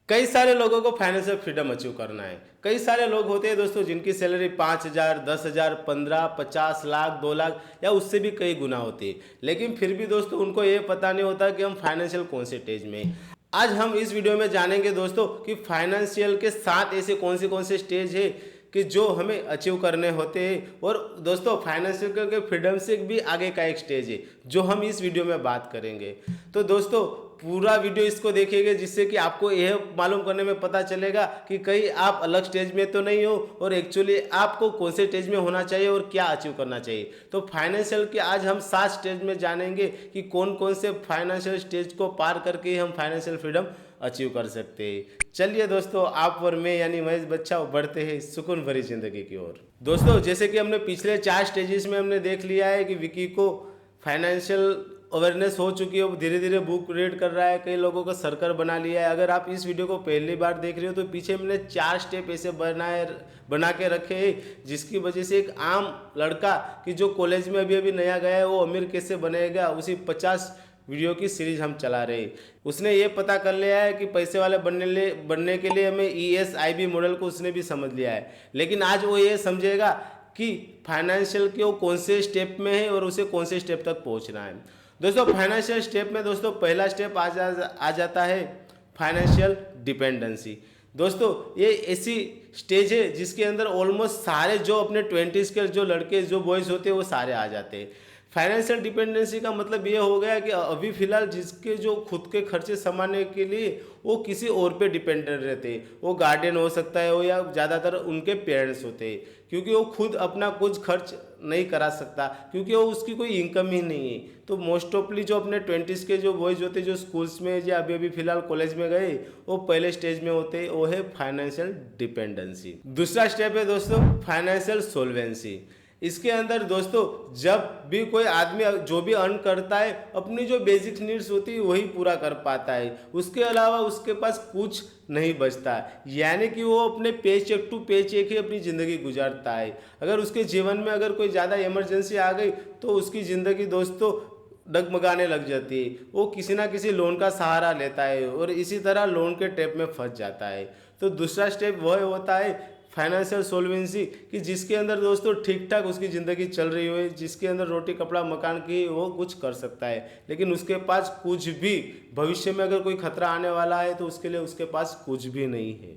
कई सारे लोगों को फाइनेंशियल फ्रीडम अचीव करना है। कई सारे लोग होते हैं दोस्तों जिनकी सैलरी 5,000, 10,000, 15, 50 लाख, 2 लाख या उससे भी कई गुना होती है। लेकिन फिर भी दोस्तों उनको ये पता नहीं होता कि हम फाइनेंशियल कौन से स्टेज में हैं। आज हम इस वीडियो में जानेंगे दोस्तों कि फाइनेंशियल के 7 ऐसे कौन से स्टेज है कि जो हमें अचीव करने होते हैं। और दोस्तों फाइनेंशियल के फ्रीडम से भी आगे का एक स्टेज है जो हम इस वीडियो में बात करेंगे। तो दोस्तों पूरा वीडियो इसको देखिएगा जिससे कि आपको यह मालूम करने में पता चलेगा कि कहीं आप अलग स्टेज में तो नहीं हो और एक्चुअली आपको कौन से स्टेज में होना चाहिए और क्या अचीव करना चाहिए। तो फाइनेंशियल के आज हम 7 स्टेज में जानेंगे कि कौन कौन से फाइनेंशियल स्टेज को पार करके हम फाइनेंशियल फ्रीडम अचीव कर सकते हैं। चलिए दोस्तों आप और मैं यानी महेश बच्चा बढ़ते हैं सुकून भरी जिंदगी की ओर। दोस्तों जैसे कि हमने पिछले 4 स्टेजेस में हमने देख लिया है कि विकी को फाइनेंशियल अवेयरनेस हो चुकी है, वो धीरे धीरे बुक रीड कर रहा है, कई लोगों का सर्कल बना लिया है। अगर आप इस वीडियो को पहली बार देख रहे हो तो पीछे मैंने 4 स्टेप ऐसे बना के रखे हैं जिसकी वजह से एक आम लड़का कि जो कॉलेज में अभी अभी नया गया है वो अमीर कैसे बनेगा, उसी 50 वीडियो की सीरीज हम चला रहे हैं। उसने ये पता कर लिया है कि पैसे वाले बनने के लिए हमें ESIB मॉडल को उसने भी समझ लिया है। लेकिन आज वो ये समझेगा कि फाइनेंशियल के वो कौन से स्टेप में है और उसे कौन से स्टेप तक पहुंचना है। दोस्तों फाइनेंशियल स्टेप में दोस्तों पहला स्टेप आ जाता है फाइनेंशियल डिपेंडेंसी। दोस्तों ये ऐसी स्टेज है जिसके अंदर ऑलमोस्ट सारे जो अपने 20s के जो लड़के जो बॉयज़ होते हैं वो सारे आ जाते हैं। फाइनेंशियल डिपेंडेंसी का मतलब ये हो गया कि अभी फिलहाल जिसके जो खुद के खर्चे संभालने के लिए वो किसी और पे डिपेंडेंट रहते हैं। वो गार्डियन हो सकता है वो या ज़्यादातर उनके पेरेंट्स होते हैं, क्योंकि वो खुद अपना कुछ खर्च नहीं करा सकता क्योंकि वो उसकी कोई इनकम ही नहीं है। तो मोस्ट ऑफली जो अपने 20s के जो बॉयज़ होते हैं जो स्कूल्स में या अभी अभी फिलहाल कॉलेज में गए वो पहले स्टेज में होते हैं, वो है फाइनेंशियल डिपेंडेंसी। दूसरा स्टेप है दोस्तों फाइनेंशियल सोल्वेंसी। इसके अंदर दोस्तों जब भी कोई आदमी जो भी अर्न करता है अपनी जो बेसिक नीड्स होती है वही पूरा कर पाता है, उसके अलावा उसके पास कुछ नहीं बचता, यानी कि वो अपने पे चेक टू पे चेक ही अपनी ज़िंदगी गुजारता है। अगर उसके जीवन में अगर कोई ज़्यादा इमरजेंसी आ गई तो उसकी ज़िंदगी दोस्तों डगमगाने लग जाती है, वो किसी ना किसी लोन का सहारा लेता है और इसी तरह लोन के ट्रैप में फंस जाता है। तो दूसरा स्टेप वह होता है फाइनेंशियल सोल्वेंसी कि जिसके अंदर दोस्तों ठीक ठाक उसकी ज़िंदगी चल रही हो, जिसके अंदर रोटी कपड़ा मकान की वो कुछ कर सकता है, लेकिन उसके पास कुछ भी भविष्य में अगर कोई खतरा आने वाला है तो उसके लिए उसके पास कुछ भी नहीं है।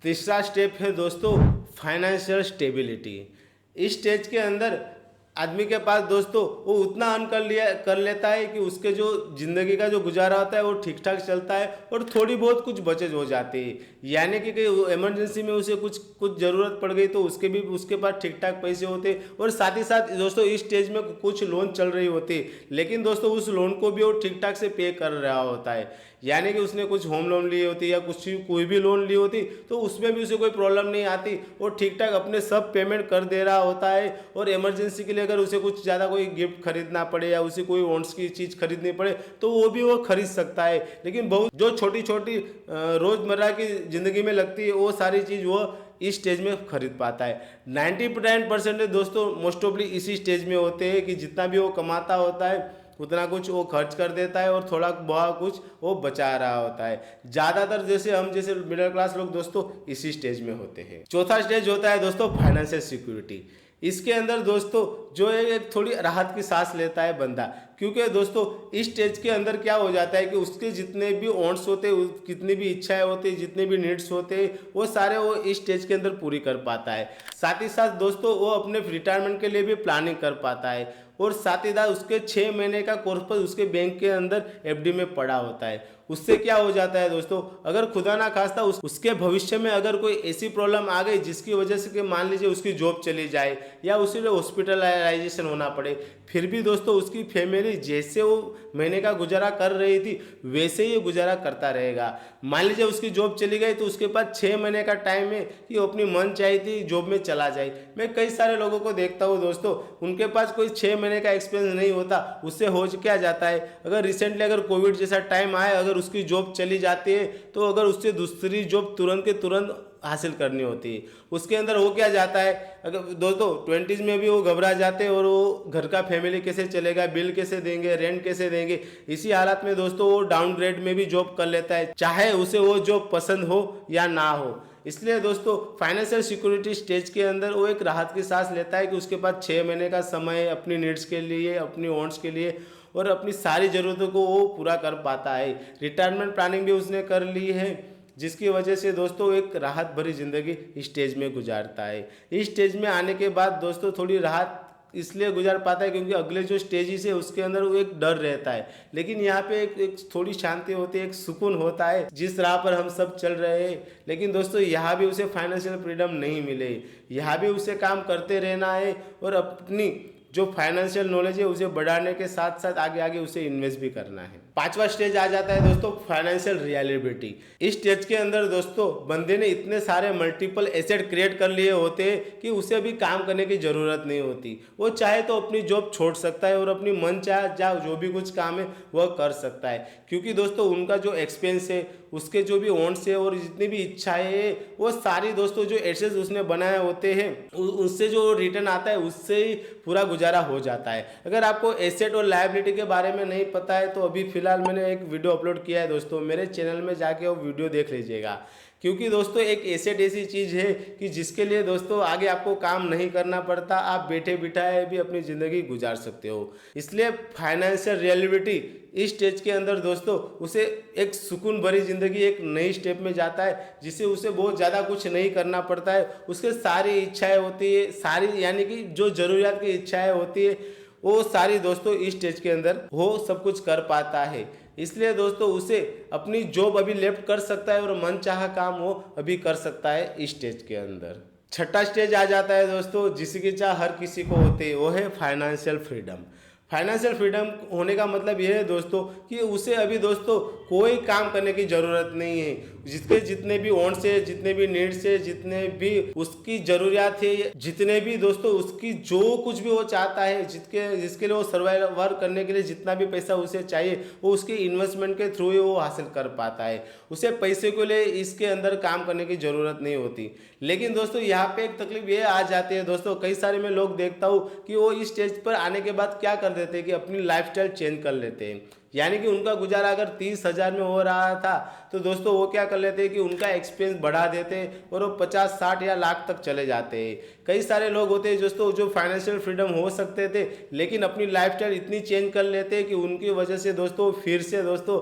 तीसरा स्टेप है दोस्तों फाइनेंशियल स्टेबिलिटी। इस स्टेज के अंदर आदमी के पास दोस्तों वो उतना अर्न कर लेता है कि उसके जो ज़िंदगी का जो गुजारा होता है वो ठीक ठाक चलता है और थोड़ी बहुत कुछ बचत हो जाती है, यानी कि कहीं इमरजेंसी में उसे कुछ ज़रूरत पड़ गई तो उसके पास ठीक ठाक पैसे होते हैं। और साथ ही साथ दोस्तों इस स्टेज में कुछ लोन चल रही होती है, लेकिन दोस्तों उस लोन को भी वो ठीक ठाक से पे कर रहा होता है, यानी कि उसने कुछ होम लोन ली होती या कोई भी लोन ली होती तो उसमें भी उसे कोई प्रॉब्लम नहीं आती, वो ठीक ठाक अपने सब पेमेंट कर दे रहा होता है। और इमरजेंसी के लिए अगर उसे कुछ ज़्यादा कोई गिफ्ट खरीदना पड़े या उसे कोई वांट्स की चीज़ खरीदनी पड़े तो वो भी वो खरीद सकता है। लेकिन बहुत जो छोटी छोटी रोज़मर्रा की ज़िंदगी में लगती है वो सारी चीज़ वो इस स्टेज में खरीद पाता है। 99% दोस्तों मोस्ट ऑफली इसी स्टेज में होते हैं कि जितना भी वो कमाता होता है उतना कुछ वो खर्च कर देता है और थोड़ा बहुत कुछ वो बचा रहा होता है। ज़्यादातर जैसे मिडिल क्लास लोग दोस्तों इसी स्टेज में होते हैं। चौथा स्टेज होता है दोस्तों फाइनेंशियल सिक्योरिटी। इसके अंदर दोस्तों जो एक थोड़ी राहत की सांस लेता है बंदा, क्योंकि दोस्तों इस स्टेज के अंदर क्या हो जाता है कि उसके जितने भी वांट्स होते हैं, कितनी भी इच्छाएं होती है, जितने भी नीड्स होते हैं वो सारे वो इस स्टेज के अंदर पूरी कर पाता है। साथ ही साथ दोस्तों वो अपने रिटायरमेंट के लिए भी प्लानिंग कर पाता है और साथ ही साथ उसके 6 महीने का कॉर्पस उसके बैंक के अंदर FD में पड़ा होता है। उससे क्या हो जाता है दोस्तों, अगर खुदा ना खास्ता उसके भविष्य में अगर कोई ऐसी प्रॉब्लम आ गई जिसकी वजह से कि मान लीजिए उसकी जॉब चली जाए या उसे हॉस्पिटलाइजेशन होना पड़े, फिर भी दोस्तों उसकी फैमिली जैसे वो महीने का गुजारा कर रही थी वैसे ही गुजारा करता रहेगा। मान लीजिए उसकी जॉब चली गई तो उसके पास 6 महीने का टाइम है कि वो अपनी मन चाहती जॉब में चला जाए। मैं कई सारे लोगों को देखता हूँ दोस्तों, उनके पास कोई 6 महीने का एक्सपीरियंस नहीं होता, उससे हो क्या जाता है, अगर रिसेंटली अगर कोविड जैसा टाइम आए अगर उसकी जॉब चली जाती है तो अगर उससे दूसरी जॉब तुरंत के तुरंत हासिल करनी होती है, उसके अंदर हो क्या जाता है, अगर दोस्तों 20s में भी वो घबरा जाते हैं और वो घर का फैमिली कैसे चलेगा, बिल कैसे देंगे, रेंट कैसे देंगे, इसी हालत में दोस्तों वो डाउनग्रेड में भी जॉब कर लेता है, चाहे उसे वो जॉब पसंद हो या ना हो। इसलिए दोस्तों फाइनेंशियल सिक्योरिटी स्टेज के अंदर वो एक राहत की सांस लेता है कि उसके पास 6 महीने का समय है अपनी नीड्स के लिए, अपनी वांट्स के लिए और अपनी सारी ज़रूरतों को वो पूरा कर पाता है। रिटायरमेंट प्लानिंग भी उसने कर ली है, जिसकी वजह से दोस्तों एक राहत भरी ज़िंदगी इस स्टेज में गुजारता है। इस स्टेज में आने के बाद दोस्तों थोड़ी राहत इसलिए गुजार पाता है क्योंकि अगले जो स्टेजेस है उसके अंदर वो एक डर रहता है, लेकिन यहाँ पे एक थोड़ी शांति होती है, एक सुकून होता है जिस राह पर हम सब चल रहे हैं। लेकिन दोस्तों यहाँ भी उसे फाइनेंशियल फ्रीडम नहीं मिले, यहाँ भी उसे काम करते रहना है और अपनी जो फाइनेंशियल नॉलेज है उसे बढ़ाने के साथ साथ आगे आगे उसे इन्वेस्ट भी करना है। पांचवा स्टेज आ जाता है दोस्तों फाइनेंशियल रियलिबिलिटी। इस स्टेज के अंदर दोस्तों बंदे ने इतने सारे मल्टीपल एसेट क्रिएट कर लिए होते हैं कि उसे अभी काम करने की ज़रूरत नहीं होती। वो चाहे तो अपनी जॉब छोड़ सकता है और अपनी मन चाहे जो भी कुछ काम है वह कर सकता है, क्योंकि दोस्तों उनका जो एक्सपेंस है, उसके जो भी वांट्स है और जितनी भी इच्छाएं है वो सारी दोस्तों जो एसेट्स उसने बनाए होते हैं उससे जो रिटर्न आता है उससे ही पूरा गुजारा हो जाता है। अगर आपको एसेट और लायबिलिटी के बारे में नहीं पता है तो अभी फिलहाल मैंने एक वीडियो अपलोड किया है दोस्तों, मेरे चैनल में जाके वो वीडियो देख लीजिएगा। क्योंकि दोस्तों एक एसेट ऐसी चीज़ है कि जिसके लिए दोस्तों आगे आपको काम नहीं करना पड़ता, आप बैठे बिठाए भी अपनी ज़िंदगी गुजार सकते हो। इसलिए फाइनेंशियल रियलिबिलिटी इस स्टेज के अंदर दोस्तों उसे एक सुकून भरी ज़िंदगी एक नई स्टेप में जाता है, जिससे उसे बहुत ज़्यादा कुछ नहीं करना पड़ता है। उसके सारी इच्छाएं होती है, सारी यानी कि जो ज़रूरियात की इच्छाएं होती है वो सारी दोस्तों इस स्टेज के अंदर वो सब कुछ कर पाता है। इसलिए दोस्तों उसे अपनी जॉब अभी लेफ्ट कर सकता है और मनचाहा काम वो अभी कर सकता है इस स्टेज के अंदर। छठा स्टेज आ जाता है दोस्तों जिसकी चाह हर किसी को होती है, वो है फाइनेंशियल फ्रीडम। फाइनेंशियल फ्रीडम होने का मतलब यह है दोस्तों कि उसे अभी दोस्तों कोई काम करने की ज़रूरत नहीं है। जिसके जितने भी वांट्स है, जितने भी नीड्स है, जितने भी उसकी ज़रूरियात है, जितने भी दोस्तों उसकी जो कुछ भी वो चाहता है, जिसके लिए वो सर्वाइवर करने के लिए जितना भी पैसा उसे चाहिए वो उसके इन्वेस्टमेंट के थ्रू ही वो हासिल कर पाता है। उसे पैसे को लिए इसके अंदर काम करने की ज़रूरत नहीं होती। लेकिन दोस्तों यहाँ पे एक तकलीफ ये आ जाती है दोस्तों, कई सारे मैं लोग देखता हूँ कि वो इस स्टेज पर आने के बाद क्या कर देते हैं कि अपनी लाइफस्टाइल चेंज कर लेते हैं। यानी कि उनका गुजारा अगर 30,000 में हो रहा था तो दोस्तों वो क्या कर लेते हैं कि उनका एक्सपेंस बढ़ा देते हैं और वो 50, 60 या लाख तक चले जाते हैं। कई सारे लोग होते हैं दोस्तों जो फाइनेंशियल फ्रीडम हो सकते थे लेकिन अपनी लाइफस्टाइल इतनी चेंज कर लेते हैं कि उनकी वजह से दोस्तों फिर से दोस्तों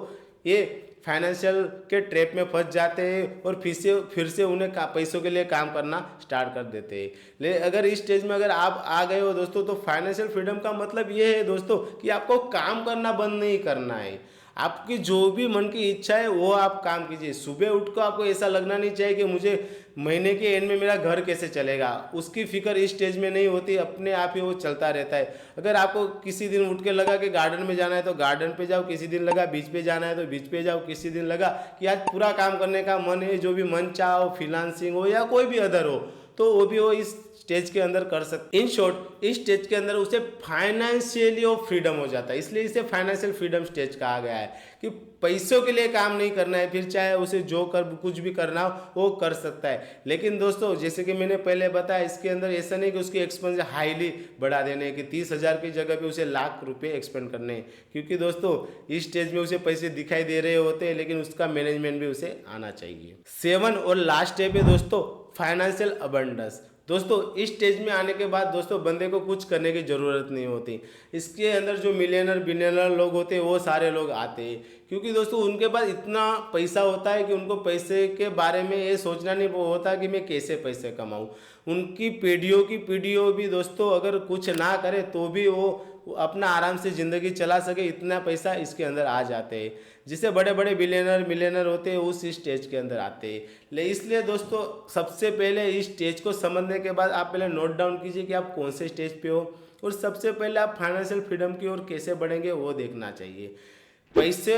ये फाइनेंशियल के ट्रैप में फंस जाते हैं और फिर से उन्हें पैसों के लिए काम करना स्टार्ट कर देते हैं। लेकिन अगर इस स्टेज में अगर आप आ गए हो दोस्तों तो फाइनेंशियल फ्रीडम का मतलब ये है दोस्तों कि आपको काम करना बंद नहीं करना है। आपकी जो भी मन की इच्छा है वो आप काम कीजिए। सुबह उठ कर आपको ऐसा लगना नहीं चाहिए कि मुझे महीने के एंड में मेरा घर कैसे चलेगा, उसकी फिक्र इस स्टेज में नहीं होती, अपने आप ही वो चलता रहता है। अगर आपको किसी दिन उठ के लगा कि गार्डन में जाना है तो गार्डन पे जाओ, किसी दिन लगा बीच पे जाना है तो बीच पे जाओ, किसी दिन लगा कि आज पूरा काम करने का मन है, जो भी मन चाह हो, फ्रीलांसिंग हो या कोई भी अदर हो, तो वो भी वो इस स्टेज के अंदर कर सकते। इन शॉर्ट इस स्टेज के अंदर उसे फाइनेंशियली वो फ्रीडम हो जाता है। इसलिए इसे फाइनेंशियल फ्रीडम स्टेज कहा गया है कि पैसों के लिए काम नहीं करना है, फिर चाहे उसे जो कुछ भी करना हो वो कर सकता है। लेकिन दोस्तों जैसे कि मैंने पहले बताया इसके अंदर ऐसा नहीं कि उसकी एक्सपेंस हाईली बढ़ा देने कि 30,000 की जगह पे उसे लाख रुपए एक्सपेंड करने हैं, क्योंकि दोस्तों इस स्टेज में उसे पैसे दिखाई दे रहे होते हैं लेकिन उसका मैनेजमेंट भी उसे आना चाहिए। 7 और लास्ट स्टेप है दोस्तों फाइनेंशियल अबंडेंस। दोस्तों इस स्टेज में आने के बाद दोस्तों बंदे को कुछ करने की ज़रूरत नहीं होती। इसके अंदर जो मिलियनर बिलियनर लोग होते हैं वो सारे लोग आते हैं, क्योंकि दोस्तों उनके पास इतना पैसा होता है कि उनको पैसे के बारे में ये सोचना नहीं होता कि मैं कैसे पैसे कमाऊँ। उनकी पीढ़ियों की पीढ़ियों भी दोस्तों अगर कुछ ना करे तो भी वो अपना आराम से ज़िंदगी चला सके, इतना पैसा इसके अंदर आ जाते हैं। जिससे बड़े बड़े बिलियनर मिलियनर होते हैं उस स्टेज के अंदर आते हैं। इसलिए दोस्तों सबसे पहले इस स्टेज को समझने के बाद आप पहले नोट डाउन कीजिए कि आप कौन से स्टेज पे हो और सबसे पहले आप फाइनेंशियल फ्रीडम की ओर कैसे बढ़ेंगे वो देखना चाहिए। पैसे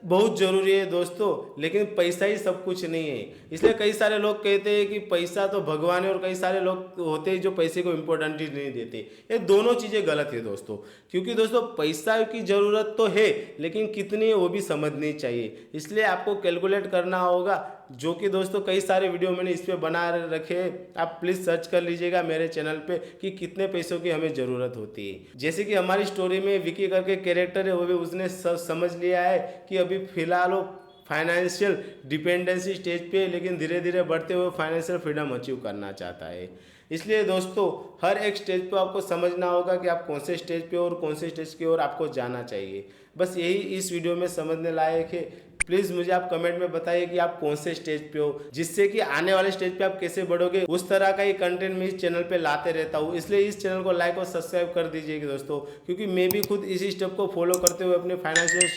बहुत ज़रूरी है दोस्तों, लेकिन पैसा ही सब कुछ नहीं है। इसलिए कई सारे लोग कहते हैं कि पैसा तो भगवान है, और कई सारे लोग होते हैं जो पैसे को इम्पोर्टेंट ही नहीं देते। ये दोनों चीज़ें गलत है दोस्तों, क्योंकि दोस्तों पैसा की ज़रूरत तो है, लेकिन कितनी है वो भी समझनी चाहिए। इसलिए आपको कैलकुलेट करना होगा, जो कि दोस्तों कई सारे वीडियो मैंने इस पर बना रखे हैं। आप प्लीज़ सर्च कर लीजिएगा मेरे चैनल पे कि कितने पैसों की हमें ज़रूरत होती है। जैसे कि हमारी स्टोरी में विकी करके कैरेक्टर है, वो भी उसने सब समझ लिया है कि अभी फिलहाल वो फाइनेंशियल डिपेंडेंसी स्टेज पे है, लेकिन धीरे धीरे बढ़ते हुए फाइनेंशियल फ्रीडम अचीव करना चाहता है। इसलिए दोस्तों हर एक स्टेज पे आपको समझना होगा कि आप कौन से स्टेज पे और कौन से स्टेज की ओर आपको जाना चाहिए। बस यही इस वीडियो में समझने लायक है। प्लीज़ मुझे आप कमेंट में बताइए कि आप कौन से स्टेज पे हो, जिससे कि आने वाले स्टेज पे आप कैसे बढ़ोगे। उस तरह का ही कंटेंट मैं इस चैनल पे लाते रहता हूँ, इसलिए इस चैनल को लाइक और सब्सक्राइब कर दीजिएगा दोस्तों, क्योंकि मैं भी खुद इसी स्टेप को फॉलो करते हुए अपने फाइनेंशियल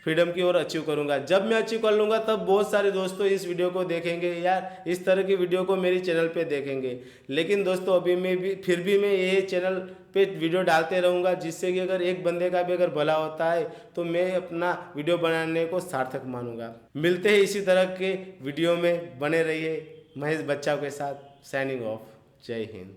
फ्रीडम की ओर अचीव करूंगा। जब मैं अचीव कर लूँगा तब बहुत सारे दोस्तों इस वीडियो को देखेंगे, यार इस तरह की वीडियो को मेरी चैनल पे देखेंगे। लेकिन दोस्तों अभी फिर भी मैं ये चैनल पे वीडियो डालते रहूँगा, जिससे कि अगर एक बंदे का भी अगर भला होता है तो मैं अपना वीडियो बनाने को सार्थक मानूंगा। मिलते हैं इसी तरह के वीडियो में, बने रहिए महेश बच्चा के साथ। Signing off. जय हिंद।